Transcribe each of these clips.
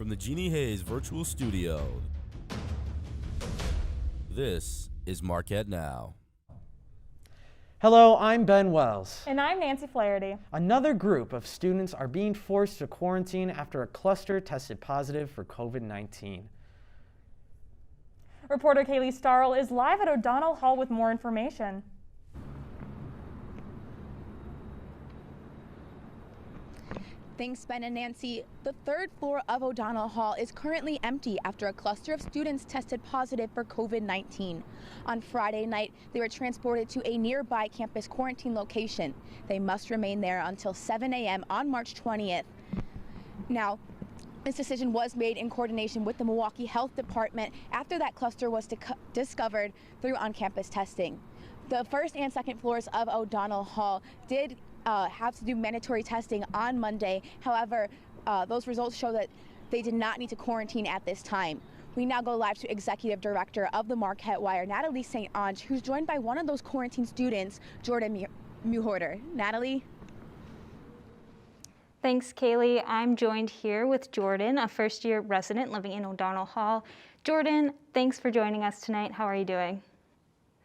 from the Jeannie Hayes Virtual Studio, this is Marquette Now. Hello, I'm Ben Wells. And I'm Nancy Flaherty. Another group of students are being forced to quarantine after a cluster tested positive for COVID-19. Reporter Kaylee Starl is live at O'Donnell Hall with more information. Thanks, Ben and Nancy. The third floor of O'Donnell Hall is currently empty after a cluster of students tested positive for COVID-19. On Friday night, they were transported to a nearby campus quarantine location. They must remain there until 7 a.m. on March 20th. Now, this decision was made in coordination with the Milwaukee Health Department after that cluster was discovered through on-campus testing. The first and second floors of O'Donnell Hall did have to do mandatory testing on Monday. However, those results show that they did not need to quarantine at this time. We now go live to Executive Director of the Marquette Wire, Natalie St. Ange, who's joined by one of those quarantine students, Jordan Muhorter. Natalie? Thanks, Kaylee. I'm joined here with Jordan, a first-year resident living in O'Donnell Hall. Jordan, thanks for joining us tonight. How are you doing?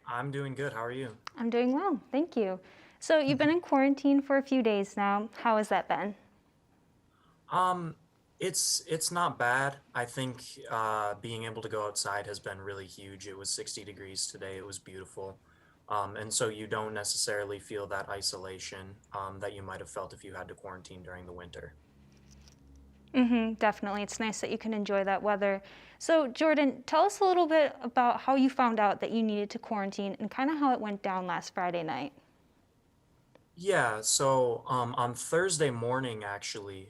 I'm doing good. How are you? I'm doing well, thank you. So you've been in quarantine for a few days now. How has that been? It's not bad. I think being able to go outside has been really huge. It was 60 degrees today. It was beautiful. And so you don't necessarily feel that isolation that you might have felt if you had to quarantine during the winter. Definitely. It's nice that you can enjoy that weather. So Jordan, tell us a little bit about how you found out that you needed to quarantine and kind of how it went down last Friday night. Yeah, so on Thursday morning, actually,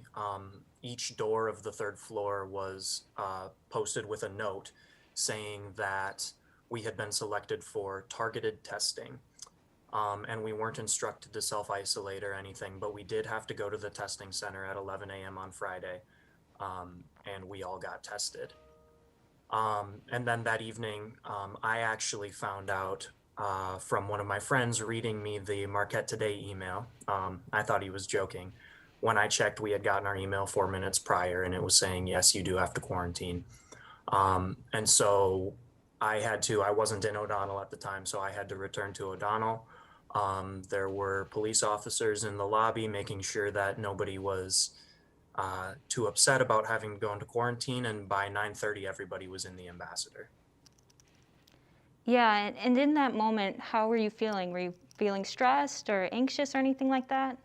each door of the third floor was posted with a note saying that we had been selected for targeted testing. And we weren't instructed to self-isolate or anything, but we did have to go to the testing center at 11 a.m. on Friday, and we all got tested. And then that evening, I actually found out from one of my friends reading me the Marquette Today email. I thought he was joking. When I checked, we had gotten our email 4 minutes prior, and it was saying, yes, you do have to quarantine. And so I wasn't in O'Donnell at the time, so I had to return to O'Donnell. There were police officers in the lobby making sure that nobody was too upset about having to go into quarantine, and by 9:30, everybody was in the Ambassador. Yeah, and in that moment, how were you feeling? Were you feeling stressed or anxious or anything like that?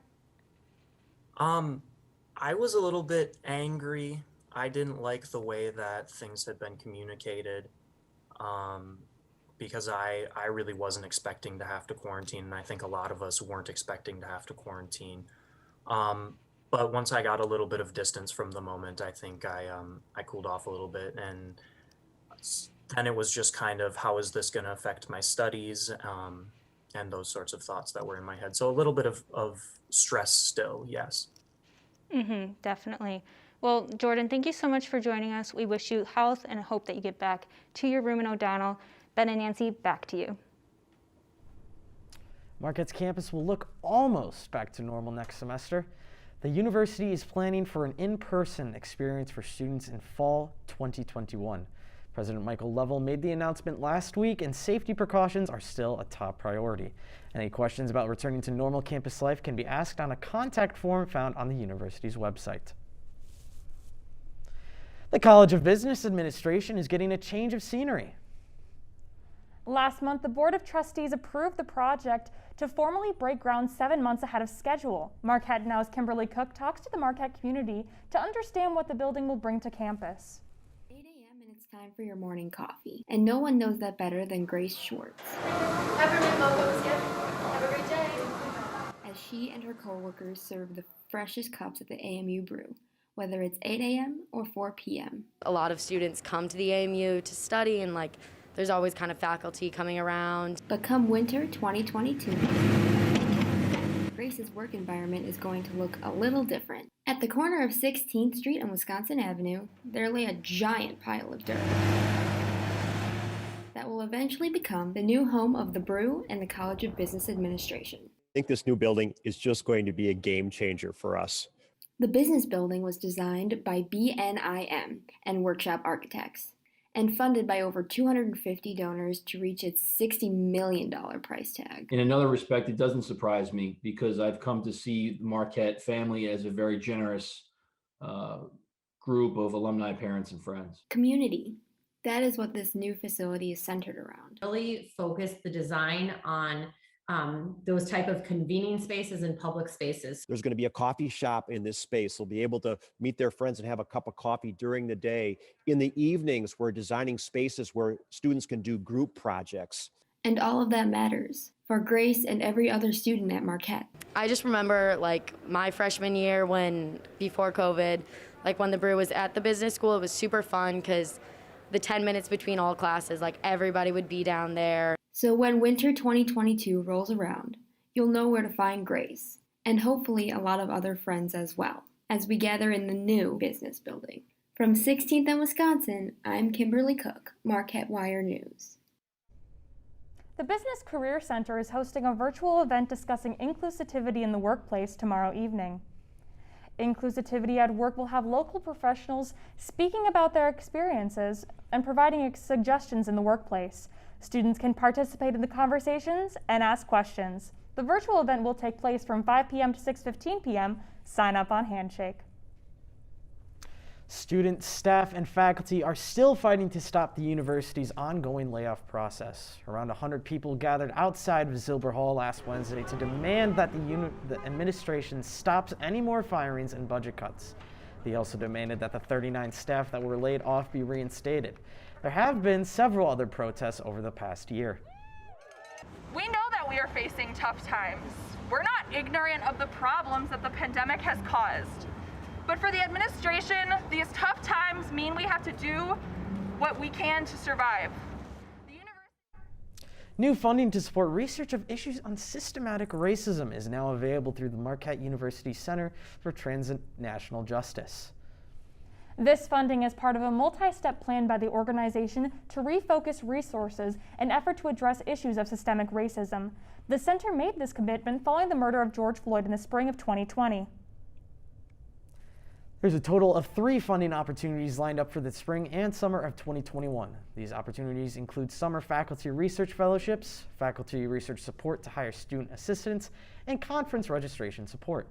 I was a little bit angry. I didn't like the way that things had been communicated, because I really wasn't expecting to have to quarantine, and I think a lot of us weren't expecting to have to quarantine. But once I got a little bit of distance from the moment, I think I cooled off a little bit, and then it was just kind of, how is this going to affect my studies, and those sorts of thoughts that were in my head. So a little bit of stress still, yes. Definitely. Well, Jordan, thank you so much for joining us. We wish you health and hope that you get back to your room in O'Donnell. Ben and Nancy, back to you. Marquette's campus will look almost back to normal next semester. The university is planning for an in-person experience for students in fall 2021. President Michael Lovell made the announcement last week, and safety precautions are still a top priority. Any questions about returning to normal campus life can be asked on a contact form found on the university's website. The College of Business Administration is getting a change of scenery. Last month, the Board of Trustees approved the project to formally break ground 7 months ahead of schedule. Marquette Now's Kimberly Cook talks to the Marquette community to understand what the building will bring to campus. 8 a.m. and it's time for your morning coffee. And no one knows that better than Grace Schwartz. Have a great day. As she and her coworkers serve the freshest cups at the AMU brew, whether it's 8 a.m. or 4 p.m. A lot of students come to the AMU to study, and there's always kind of faculty coming around. But come winter 2022, Grace's work environment is going to look a little different. At the corner of 16th Street and Wisconsin Avenue, there lay a giant pile of dirt that will eventually become the new home of the Brew and the College of Business Administration. I think this new building is just going to be a game changer for us. The business building was designed by BNIM and Workshop Architects and funded by over 250 donors to reach its $60 million price tag. In another respect, it doesn't surprise me because I've come to see the Marquette family as a very generous group of alumni, parents, and friends. Community. That is what this new facility is centered around. Really focus the design on those type of convening spaces and public spaces. There's going to be a coffee shop in this space. They'll be able to meet their friends and have a cup of coffee during the day. In the evenings, we're designing spaces where students can do group projects. And all of that matters for Grace and every other student at Marquette. I just remember like my freshman year before COVID, like when the brew was at the business school, it was super fun because the 10 minutes between all classes, like everybody would be down there. So when winter 2022 rolls around, you'll know where to find Grace, and hopefully a lot of other friends as well, as we gather in the new business building. From 16th and Wisconsin, I'm Kimberly Cook, Marquette Wire News. The Business Career Center is hosting a virtual event discussing inclusivity in the workplace tomorrow evening. Inclusivity at Work will have local professionals speaking about their experiences and providing suggestions in the workplace. Students can participate in the conversations and ask questions. The virtual event will take place from 5 p.m. to 6:15 p.m. Sign up on Handshake. Students, staff, and faculty are still fighting to stop the university's ongoing layoff process. Around 100 people gathered outside of Zilber Hall last Wednesday to demand that the administration stops any more firings and budget cuts. They also demanded that the 39 staff that were laid off be reinstated. There have been several other protests over the past year. We know that we are facing tough times. We're not ignorant of the problems that the pandemic has caused. But for the administration, these tough times mean we have to do what we can to survive. New funding to support research of issues on systematic racism is now available through the Marquette University Center for Transnational Justice. This funding is part of a multi-step plan by the organization to refocus resources in an effort to address issues of systemic racism. The center made this commitment following the murder of George Floyd in the spring of 2020. There's a total of 3 funding opportunities lined up for the spring and summer of 2021. These opportunities include summer faculty research fellowships, faculty research support to hire student assistants, and conference registration support.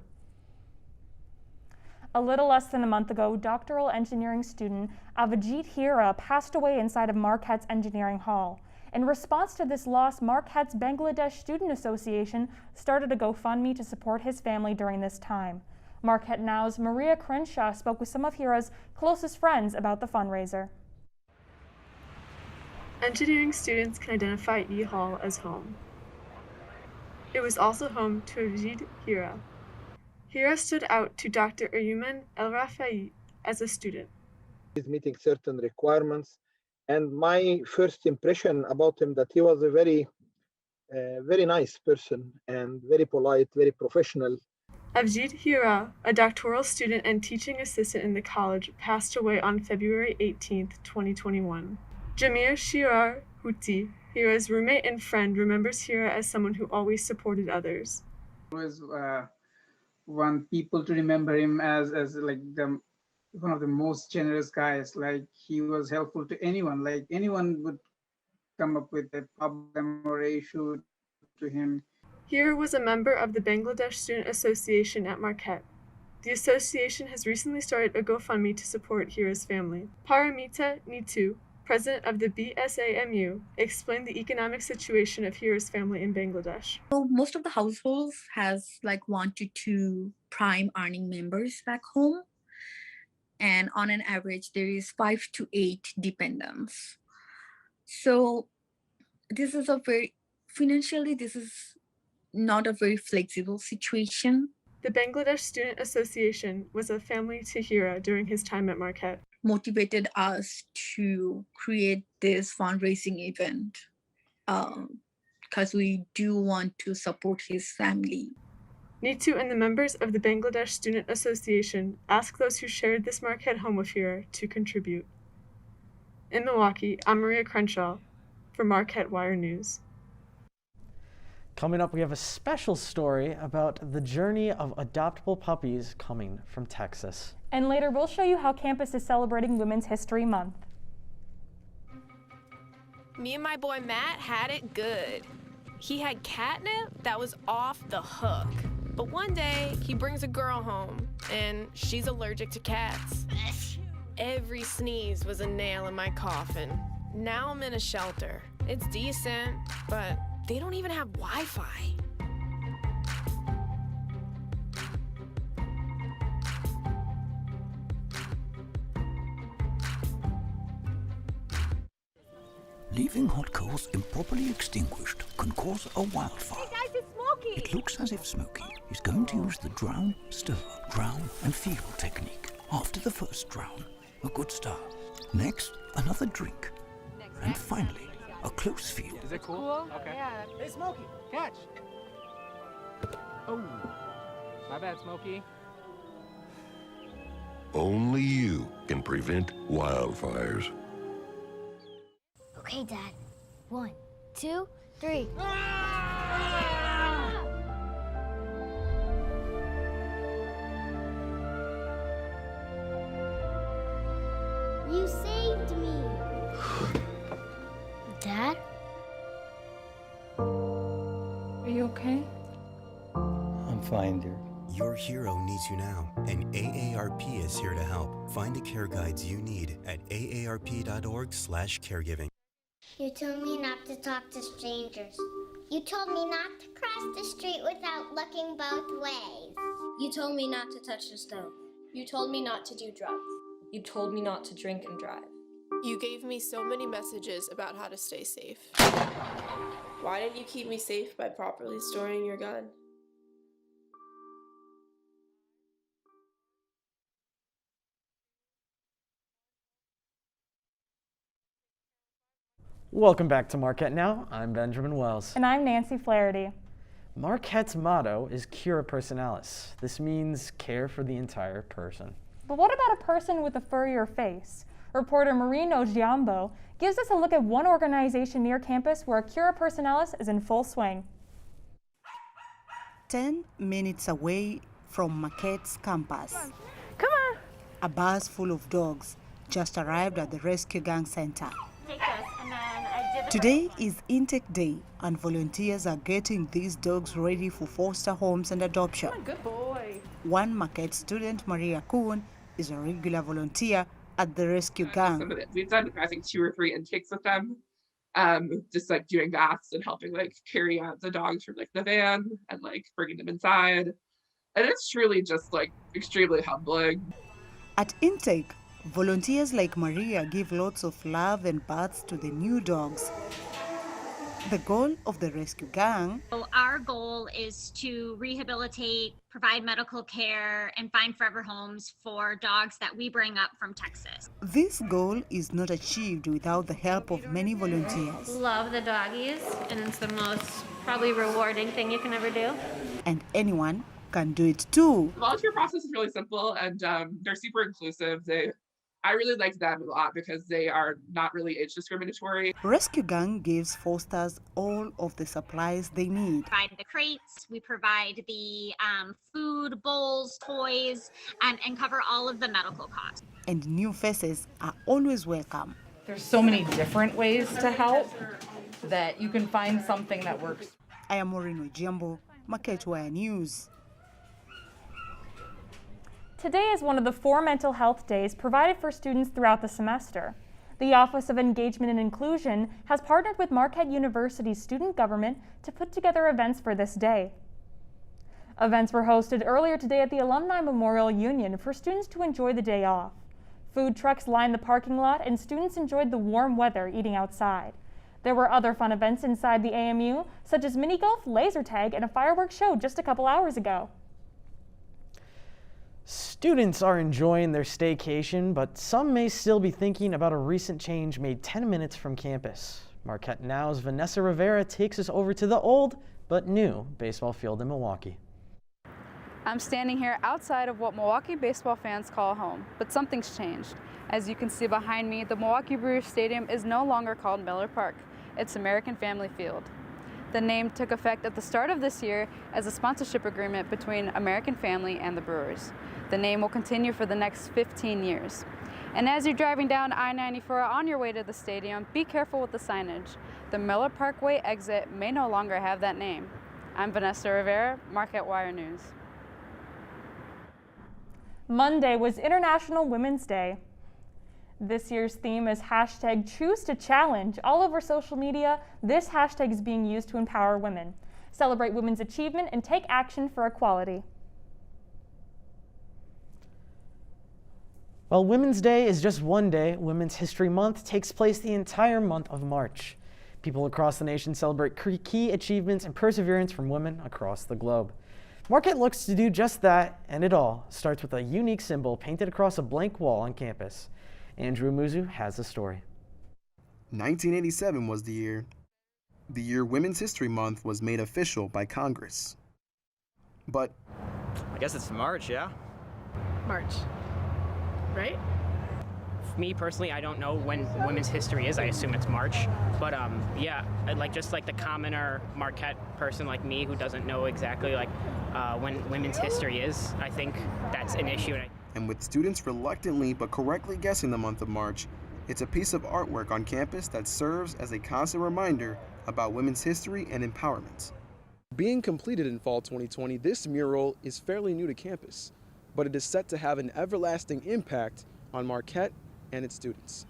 A little less than a month ago, doctoral engineering student Avijit Hira passed away inside of Marquette's Engineering Hall. In response to this loss, Marquette's Bangladesh Student Association started a GoFundMe to support his family during this time. Marquette Now's Maria Crenshaw spoke with some of Hira's closest friends about the fundraiser. Engineering students can identify E Hall as home. It was also home to Avijit Hira. Hira stood out to Dr. Ayuman El-Rafai as a student. He's meeting certain requirements, and my first impression about him that he was a very nice person and very polite, very professional. Avijit Hira, a doctoral student and teaching assistant in the college, passed away on February 18, 2021. Jamir Shirar Huti, Hira's roommate and friend, remembers Hira as someone who always supported others. Always want people to remember him as like one of the most generous guys. Like he was helpful to anyone. Like anyone would come up with a problem or issue to him. Hira was a member of the Bangladesh Student Association at Marquette. The association has recently started a GoFundMe to support Hira's family. Paramita Neetu, president of the BSAMU, explained the economic situation of Hira's family in Bangladesh. So most of the households has like 1 to 2 prime earning members back home. And on an average, there is 5 to 8 dependents. So this is financially, this is not a very flexible situation. The Bangladesh Student Association was a family to Hira during his time at Marquette. Motivated us to create this fundraising event because we do want to support his family. Neetu and the members of the Bangladesh Student Association asked those who shared this Marquette home with Hira to contribute. In Milwaukee, I'm Maria Crenshaw for Marquette Wire News. Coming up, we have a special story about the journey of adoptable puppies coming from Texas. And later, we'll show you how campus is celebrating Women's History Month. Me and my boy Matt had it good. He had catnip that was off the hook. But one day, he brings a girl home, and she's allergic to cats. Every sneeze was a nail in my coffin. Now I'm in a shelter. It's decent, but they don't even have Wi-Fi. Leaving hot coals improperly extinguished can cause a wildfire. Hey guys, it's Smokey! It looks as if Smokey is going to use the drown, stir, drown and feel technique. After the first drown, a good start. Next, another drink. And finally, a close feel. Is it cool? Okay. Yeah. Hey, Smokey, catch! Oh, my bad, Smokey. Only you can prevent wildfires. Okay, Dad. 1, 2, 3. You saved me. Dad? Are you okay? I'm fine, dear. Your hero needs you now, and AARP is here to help. Find the care guides you need at aarp.org/caregiving. You told me not to talk to strangers. You told me not to cross the street without looking both ways. You told me not to touch the stove. You told me not to do drugs. You told me not to drink and drive. You gave me so many messages about how to stay safe. Why didn't you keep me safe by properly storing your gun? Welcome back to Marquette Now. I'm Benjamin Wells. And I'm Nancy Flaherty. Marquette's motto is Cura Personalis. This means care for the entire person. But what about a person with a furrier face? Reporter Marino Giambo gives us a look at one organization near campus where Cura Personalis is in full swing. 10 minutes away from Marquette's campus. Come on! A bus full of dogs just arrived at the Rescue Gang Center. Today is intake day, and volunteers are getting these dogs ready for foster homes and adoption. Good boy. One Marquette student, Maria Kuhn, is a regular volunteer at the Rescue Gang. We've done, I think, 2 or 3 intakes with them, just like doing baths and helping like carry out the dogs from like the van and like bringing them inside. And it's truly just like extremely humbling. At intake, volunteers like Maria give lots of love and baths to the new dogs. The goal of the Rescue Gang. Our goal is to rehabilitate, provide medical care, and find forever homes for dogs that we bring up from Texas. This goal is not achieved without the help of many volunteers. Love the doggies, and it's the most probably rewarding thing you can ever do. And anyone can do it too. The volunteer process is really simple, and they're super inclusive. I really like them a lot because they are not really age discriminatory. Rescue Gang gives fosters all of the supplies they need. We provide the crates, we provide the food, bowls, toys, and cover all of the medical costs. And new faces are always welcome. There's so many different ways to help that you can find something that works. I am Marino Giambo, Marquette Wire News. Today is one of the 4 mental health days provided for students throughout the semester. The Office of Engagement and Inclusion has partnered with Marquette University's student government to put together events for this day. Events were hosted earlier today at the Alumni Memorial Union for students to enjoy the day off. Food trucks lined the parking lot and students enjoyed the warm weather eating outside. There were other fun events inside the AMU, such as mini golf, laser tag, and a fireworks show just a couple hours ago. Students are enjoying their staycation, but some may still be thinking about a recent change made 10 minutes from campus. Marquette Now's Vanessa Rivera takes us over to the old but new baseball field in Milwaukee. I'm standing here outside of what Milwaukee baseball fans call home, but something's changed. As you can see behind me, the Milwaukee Brewers Stadium is no longer called Miller Park. It's American Family Field. The name took effect at the start of this year as a sponsorship agreement between American Family and the Brewers. The name will continue for the next 15 years. And as you're driving down I-94 on your way to the stadium, be careful with the signage. The Miller Parkway exit may no longer have that name. I'm Vanessa Rivera, Marquette Wire News. Monday was International Women's Day. This year's theme is #ChooseToChallenge. All over social media, this hashtag is being used to empower women, celebrate women's achievement, and take action for equality. While Women's Day is just one day, Women's History Month takes place the entire month of March. People across the nation celebrate key achievements and perseverance from women across the globe. Marquette looks to do just that, and it all starts with a unique symbol painted across a blank wall on campus. Andrew Muzu has the story. 1987 was the year Women's History Month was made official by Congress. But I guess it's March, yeah? March, right? For me personally, I don't know when Women's History is. I assume it's March. But yeah, just like the commoner Marquette person like me who doesn't know exactly when Women's History is, I think that's an issue. And with students reluctantly but correctly guessing the month of March, it's a piece of artwork on campus that serves as a constant reminder about women's history and empowerment. Being completed in fall 2020, this mural is fairly new to campus, but it is set to have an everlasting impact on Marquette and its students.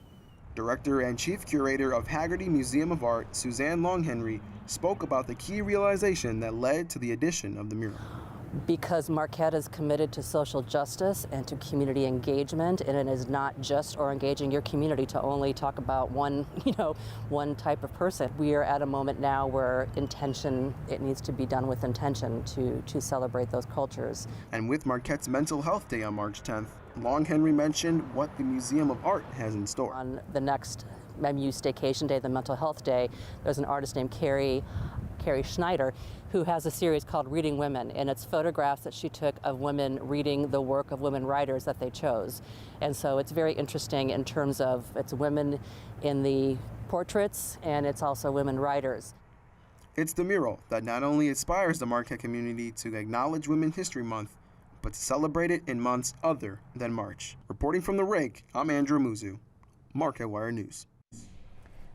Director and Chief Curator of Haggerty Museum of Art, Suzanne Longhenry, spoke about the key realization that led to the addition of the mural. Because Marquette is committed to social justice and to community engagement, and it is not just or engaging your community to only talk about one type of person. We are at a moment now where it needs to be done with intention to celebrate those cultures. And with Marquette's Mental Health Day on March 10th, Longhenry mentioned what the Museum of Art has in store. On the next MU Staycation Day, the Mental Health Day, there's an artist named Carrie Schneider, who has a series called Reading Women, and it's photographs that she took of women reading the work of women writers that they chose. And so it's very interesting in terms of it's women in the portraits, and it's also women writers. It's the mural that not only inspires the Marquette community to acknowledge Women's History Month, but to celebrate it in months other than March. Reporting from the Rake, I'm Andrew Muzu, Marquette Wire News.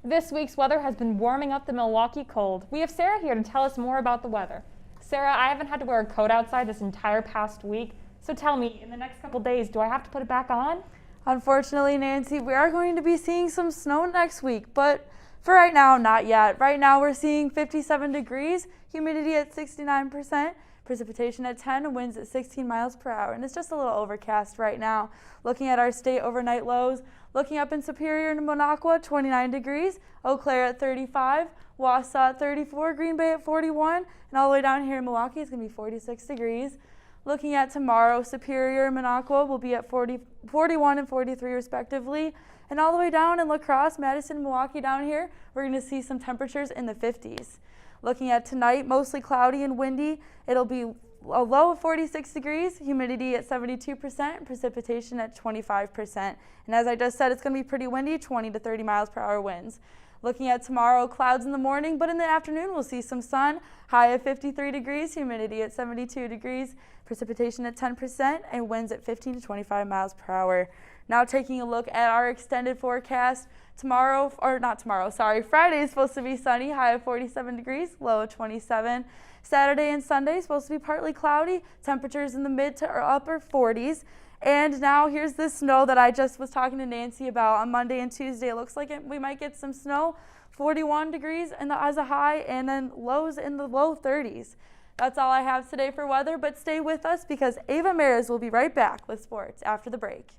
This week's weather has been warming up the Milwaukee cold. We have Sarah here to tell us more about the weather. Sarah, I haven't had to wear a coat outside this entire past week, so tell me, in the next couple days, do I have to put it back on? Unfortunately, Nancy, we are going to be seeing some snow next week, but for right now, not yet. Right now, we're seeing 57 degrees, humidity at 69%, precipitation at 10, winds at 16 miles per hour, and it's just a little overcast right now. Looking at our state overnight lows, looking up in Superior and Monaco, 29 degrees, Eau Claire at 35, Wausau at 34, Green Bay at 41, and all the way down here in Milwaukee, it's going to be 46 degrees. Looking at tomorrow, Superior and Monaco will be at 41 and 43 respectively, and all the way down in La Crosse, Madison, and Milwaukee down here, we're going to see some temperatures in the 50s. Looking at tonight, mostly cloudy and windy. It'll be a low of 46 degrees, humidity at 72%, and precipitation at 25%. And as I just said, it's going to be pretty windy, 20 to 30 miles per hour winds. Looking at tomorrow, clouds in the morning, but in the afternoon we'll see some sun, high of 53 degrees, humidity at 72 degrees, precipitation at 10%, and winds at 15 to 25 miles per hour. Now taking a look at our extended forecast. Friday is supposed to be sunny, high of 47 degrees, low of 27. Saturday and Sunday is supposed to be partly cloudy, temperatures in the mid to upper 40s. And now here's the snow that I just was talking to Nancy about on Monday and Tuesday. It looks like we might get some snow, 41 degrees as a high, and then lows in the low 30s. That's all I have today for weather, but stay with us because Ava Maris will be right back with sports after the break.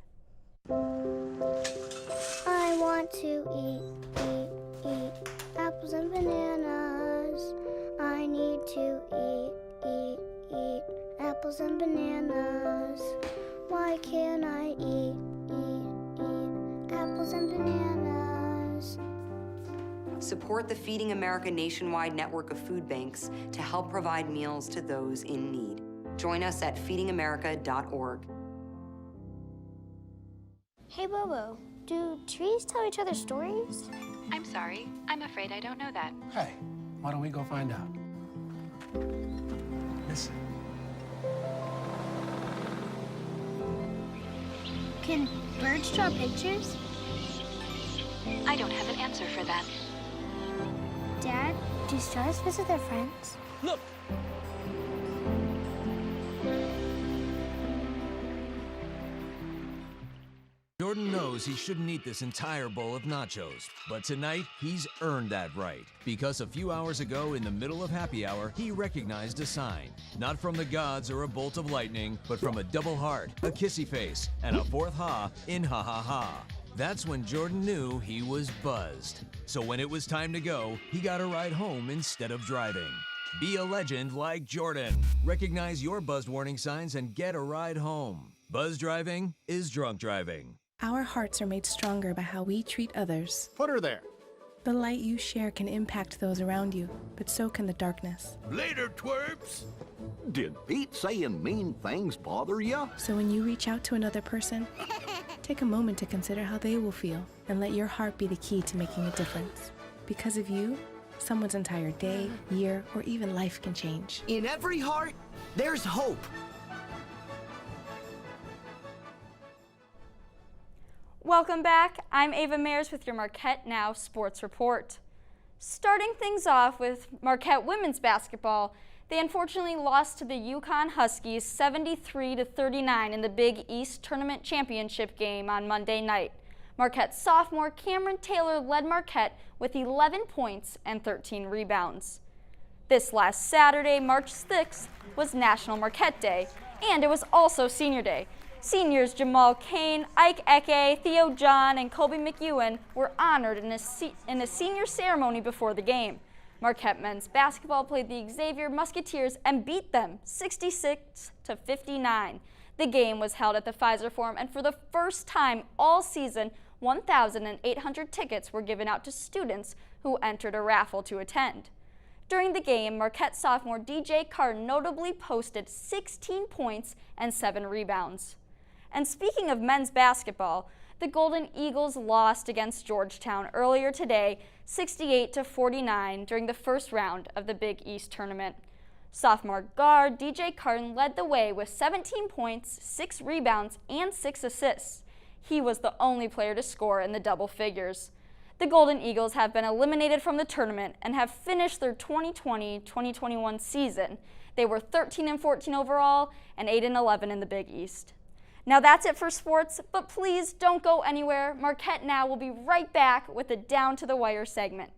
I want to eat apples and bananas. I need to eat apples and bananas. Why can't I eat apples and bananas? Support the Feeding America nationwide network of food banks to help provide meals to those in need. Join us at feedingamerica.org. Hey, Bobo, do trees tell each other stories? I'm sorry. I'm afraid I don't know that. Hey, Why don't we go find out? Listen. Can birds draw pictures? I don't have an answer for that. Dad, do stars visit their friends? Look! Jordan knows he shouldn't eat this entire bowl of nachos, but tonight he's earned that right. Because a few hours ago, in the middle of happy hour, he recognized a sign. Not from the gods or a bolt of lightning, but from a double heart, a kissy face, and a fourth ha in ha ha ha. That's when Jordan knew he was buzzed. So when it was time to go, he got a ride home instead of driving. Be a legend like Jordan. Recognize your buzzed warning signs and get a ride home. Buzz driving is drunk driving. Our hearts are made stronger by how we treat others. Put her there. The light you share can impact those around you, but so can the darkness. Later, twerps. Did Pete saying mean things bother you? So when you reach out to another person, take a moment to consider how they will feel and let your heart be the key to making a difference. Because of you, someone's entire day, year, or even life can change. In every heart, there's hope. Welcome back. I'm Ava Mayers with your Marquette Now Sports Report. Starting things off with Marquette women's basketball, they unfortunately lost to the UConn Huskies 73-39 in the Big East Tournament Championship game on Monday night. Marquette sophomore Cameron Taylor led Marquette with 11 points and 13 rebounds. This last Saturday, March 6th, was National Marquette Day, and it was also Senior Day. Seniors Jamal Kane, Ike Eke, Theo John, and Colby McEwen were honored in a senior ceremony before the game. Marquette men's basketball played the Xavier Musketeers and beat them 66-59. The game was held at the Pfizer Forum, and for the first time all season, 1,800 tickets were given out to students who entered a raffle to attend. During the game, Marquette sophomore DJ Carr notably posted 16 points and 7 rebounds. And speaking of men's basketball, the Golden Eagles lost against Georgetown earlier today, 68-49 during the first round of the Big East tournament. Sophomore guard DJ Carton led the way with 17 points, 6 rebounds, and 6 assists. He was the only player to score in the double figures. The Golden Eagles have been eliminated from the tournament and have finished their 2020-2021 season. They were 13-14 overall and 8-11 in the Big East. Now that's it for sports, but please don't go anywhere. Marquette Now will be right back with a Down to the Wire segment.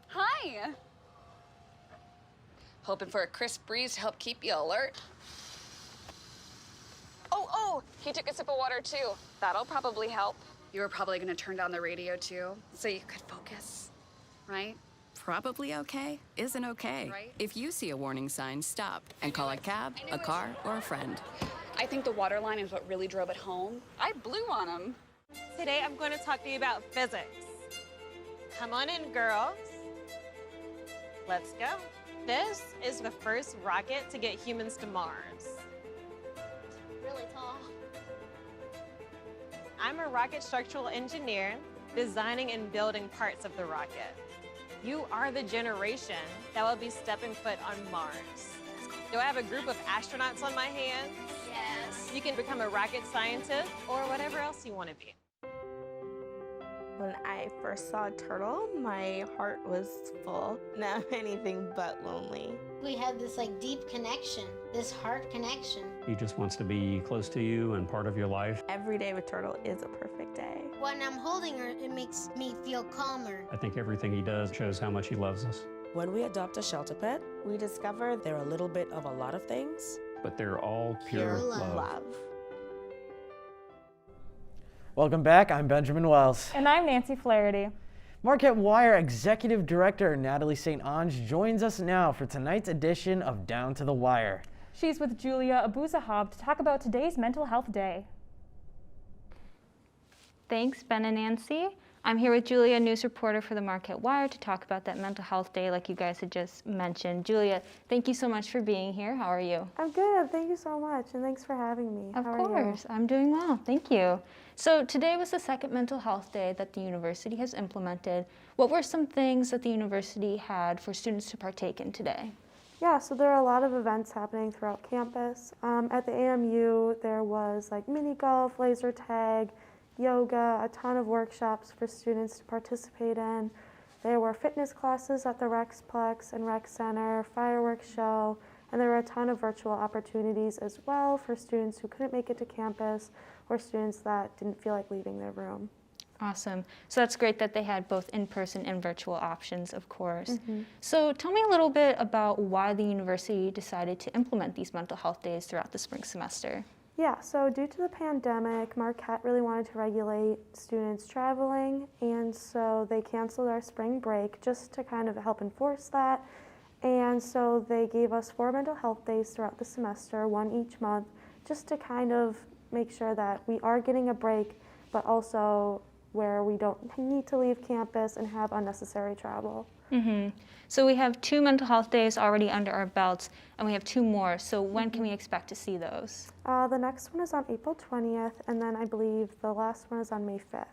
Hi. Hoping for a crisp breeze to help keep you alert. Oh, he took a sip of water too. That'll probably help. You were probably gonna turn down the radio too, so you could focus, right? Probably okay isn't okay. Right? If you see a warning sign, stop and call a cab, a car, or a friend. I think the water line is what really drove it home. I blew on him. Today I'm going to talk to you about physics. Come on in, girls. Let's go. This is the first rocket to get humans to Mars. Really tall. I'm a rocket structural engineer, designing and building parts of the rocket. You are the generation that will be stepping foot on Mars. Do I have a group of astronauts on my hands? Yes. You can become a rocket scientist or whatever else you want to be. When I first saw a turtle, my heart was full. Now anything but lonely. We have this deep connection, this heart connection. He just wants to be close to you and part of your life. Every day with Turtle is a perfect day. When I'm holding her, it makes me feel calmer. I think everything he does shows how much he loves us. When we adopt a shelter pet, we discover they're a little bit of a lot of things. But they're all pure love. Welcome back. I'm Benjamin Wells. And I'm Nancy Flaherty. Marquette Wire Executive Director Natalie St. Ange joins us now for tonight's edition of Down to the Wire. She's with Julia Abuzahab to talk about today's Mental Health Day. Thanks, Ben and Nancy. I'm here with Julia, news reporter for the Marquette Wire, to talk about that Mental Health Day like you guys had just mentioned. Julia, thank you so much for being here. How are you? I'm good. Thank you so much, and thanks for having me. Of course. I'm doing well. Thank you. So today was the second Mental Health Day that the university has implemented. What were some things that the university had for students to partake in today? Yeah, so there are a lot of events happening throughout campus. At the AMU, there was like mini golf, laser tag, yoga, a ton of workshops for students to participate in. There were fitness classes at the Rexplex and Rec Center, fireworks show, and there were a ton of virtual opportunities as well for students who couldn't make it to campus or students that didn't feel like leaving their room. Awesome. So that's great that they had both in-person and virtual options, of course. So tell me a little bit about why the university decided to implement these mental health days throughout the spring semester. Yeah, so due to the pandemic, Marquette really wanted to regulate students traveling, and so they canceled our spring break just to kind of help enforce that. And so they gave us 4 mental health days throughout the semester, 1 each month, just to kind of make sure that we are getting a break, but also where we don't need to leave campus and have unnecessary travel. So we have 2 mental health days already under our belts, and we have 2 more. So when can we expect to see those? The next one is on April 20th, and then I believe the last one is on May 5th.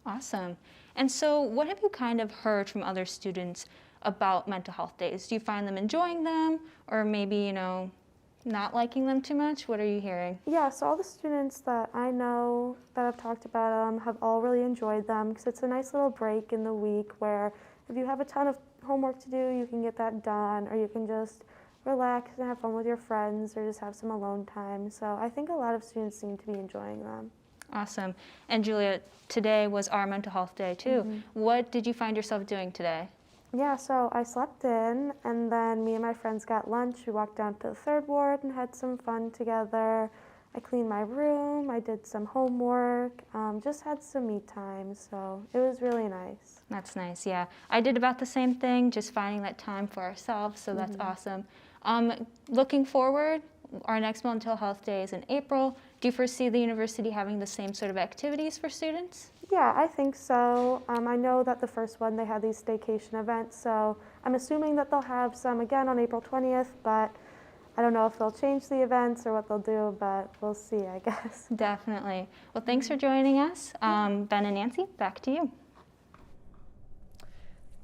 Awesome. And so what have you kind of heard from other students about mental health days? Do you find them enjoying them, or maybe, not liking them too much? What are you hearing? Yeah, so all the students that I know that have talked about them have all really enjoyed them, because it's a nice little break in the week where if you have a ton of homework to do, you can get that done, or you can just relax and have fun with your friends, or just have some alone time. So I think a lot of students seem to be enjoying them. Awesome. And Julia, today was our mental health day too. What did you find yourself doing today? Yeah, so I slept in, and then me and my friends got lunch. We walked down to the 3rd ward and had some fun together. I cleaned my room, I did some homework, just had some me time, so it was really nice. That's nice, yeah. I did about the same thing, just finding that time for ourselves, so that's awesome. Looking forward, our next mental health day is in April. Do you foresee the university having the same sort of activities for students? Yeah, I think so. I know that the first one, they had these staycation events, so I'm assuming that they'll have some again on April 20th, but I don't know if they'll change the events or what they'll do, but we'll see, I guess. Definitely. Well, thanks for joining us. Ben and Nancy, back to you.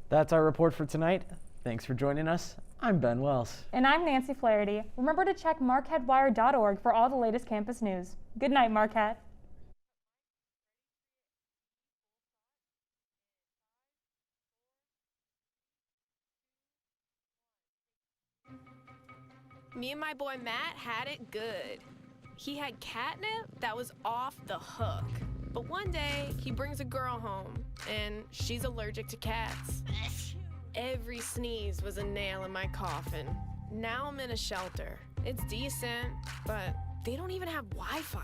That's our report for tonight. Thanks for joining us. I'm Ben Wells. And I'm Nancy Flaherty. Remember to check marquettewire.org for all the latest campus news. Good night, Marquette. Me and my boy Matt had it good. He had catnip that was off the hook. But one day, he brings a girl home, and she's allergic to cats. Every sneeze was a nail in my coffin. Now I'm in a shelter. It's decent, but they don't even have Wi-Fi.